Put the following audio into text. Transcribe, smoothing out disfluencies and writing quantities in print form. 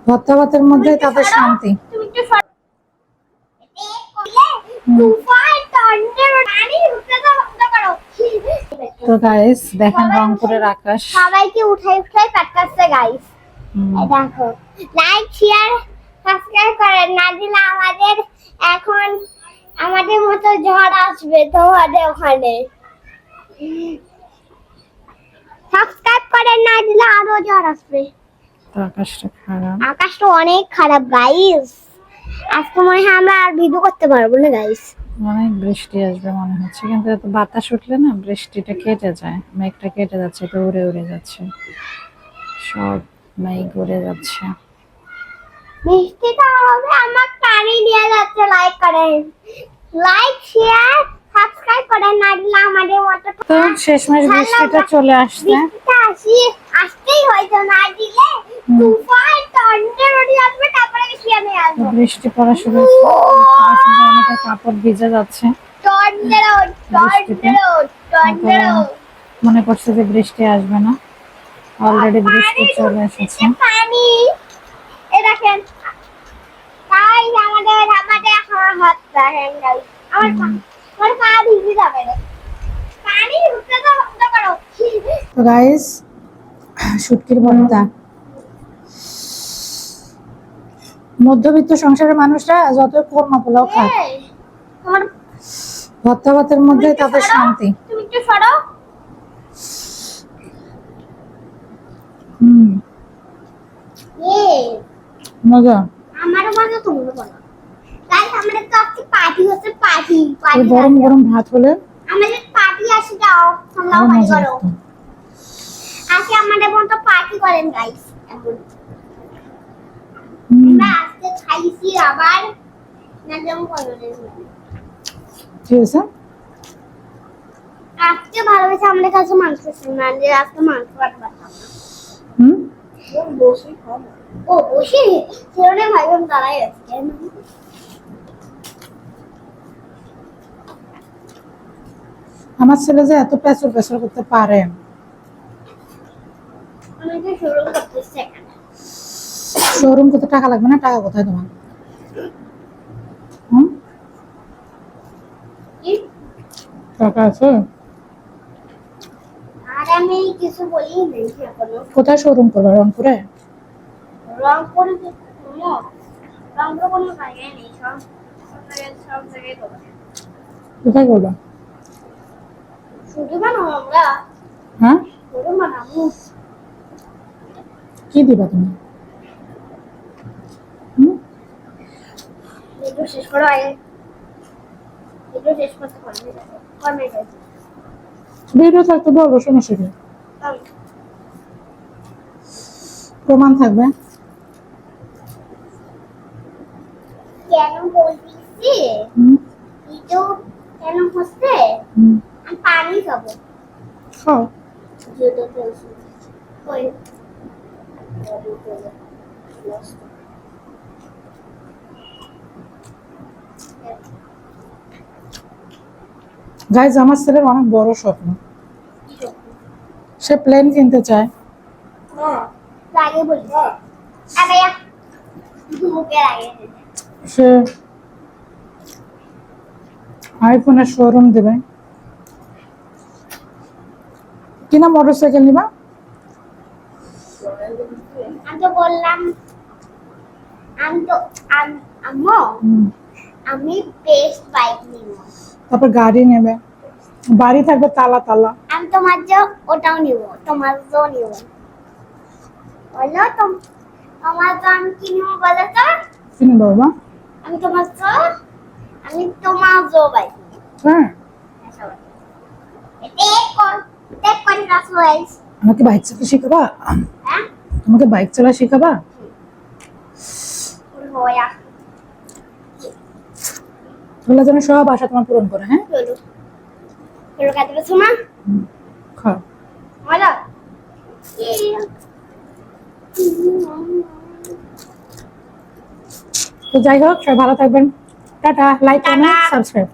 ভর্তা ভাতের মধ্যে তাদের শান্তি। তো গাইস দেখেন রংপুরের আকাশ, সবাইকে উঠাই উঠাই পাঠাচ্ছে গাইস। দেখো, লাইক শেয়ার সাবস্ক্রাইব করেন, না দিলে আমাদের এখন আমাদের মতো ঝড় আসবে তোমাদের ওখানে। সাবস্ক্রাইব করেন, না দিলে আরো ঝড় আসবে। তো আকাশটা খারাপ, আকাশটা অনেক খারাপ গাইস। আজকে মনে হয় আমরা আর ভিডিও করতে পারবো না গাইস। অনেক বৃষ্টি আসবে মনে হচ্ছে, কিন্তু এত বাতাস উঠলে না বৃষ্টিটা কেটে যায়, মেঘটা কেটে যাচ্ছে, তো উড়ে উড়ে যাচ্ছে, সব মেঘ উড়ে যাচ্ছে। বৃষ্টিটা হবে, আমার পানি নিয়ে যাচ্ছে। লাইক করেন, লাইক শেয়ার সাবস্ক্রাইব করেন, না দিলে আমাদের মতো। তো শেষমেশ বৃষ্টিটা চলে আসছে। আসতেই হয়তো, না দিলে তুফান টর্নেডো আসবে, তারপরে বৃষ্টি আসবে। বৃষ্টি পড়া শুরু হয়েছে, অনেকের কাপড় ভিজে যাচ্ছে। টর্নেডো টর্নেডো টর্নেডো মনে করছে যে বৃষ্টি আসবে না, অলরেডি বৃষ্টি চলে এসেছে। পানি এ দেখেন গাইস, আমাদের হাত দেখেন গাইস, আমার পা ভিজে যাবে না। পানি উঠতে তো বন্ধ করো। তো গাইস শুটকির ভর্তা, মধ্যবিত্ত সংসারের মানুষরা যত কোরমা পোলাও খায়, তোমার ভর্তা ভাতের মধ্যে তাদের শান্তি। তুমি একটু সরো। মজা, আমারও মজা, তোমারও মজা। গাইস আমাদের তো আজকে পার্টি হচ্ছে, পার্টি গরম গরম ভাত হলে আমাদের পার্টি আসে, যাও তোমরাও পার্টি করো। আজকে আমাদের মতো পার্টি করেন গাইস। এখন আমরা আজকে খাইছি আবার না যেমন করবেন। ঠিক আছে, আজকে ভালোবেসে আমাদের কাছে মাংস ছিল না, যে আজকে মাংস কাটতে পারতাম না। বসে খাবো। ও বসে সেখানে ভাইবাম দাঁড়াই আছে। আমার ছেলে যে এত পেছর পেছর করতে পারে। আমি তো শোরুম করতেছি এখানে। শোরুম করতে টাকা লাগবে না? টাকা কোথায় তোমার? কি টাকা আছে? আর আমি কিছু বলি নাই এখনো। কোথায় শোরুম করবে? রংপুরে? রংপুরে তো রংপুরে কোনো জায়গায় নেই, সব জায়গায় করবো। কোথায় করবে? শুধু বানাবো আমরা, হ্যাঁ, শুধু বানাবো। কি দিবা তুমি? একটু শেষ করো আগে, একটু শেষ করতে কর্মে যাচ্ছে। ভিডিও থাকতে বলবো, সমস্যা কি? প্রমাণ থাকবে। কেন বলছিস? ভিডিও কেন হচ্ছে? আমি পানি খাবো। খাও। যেটা বলছি ওই গাইজ আমার ছেলের অনেক বড় স্বপ্ন, সে প্লেন কিনতে চায়। লাগে বলি আরে মুখে লাগে। সে আইফোনের শোরুম দেবে কিনা, মোটরসাইকেল নিবা। আমি তো বললাম আম্মু আমি বেস্ট বাইক নিব, তারপর গাড়ি নেবে, বাড়ি থাকবে তালা তালা। আমি তোমার যে ওটাও নিব, তোমার জো নিব। বলো তোমার জো আমি কি নিব বলো তো? কিনে বাবা, আমি তোমার জো বাইক নিব। হ্যাঁ, আমাকে বাইক চালা শিখাবা? আমাকে বাইক চালা শিখাবা? আল্লাহ যেন সব আশা তোমার পূরণ করে। হ্যাঁ, খাও। তো যাই হোক, সবাই ভালো থাকবেন। Tata, like comment subscribe.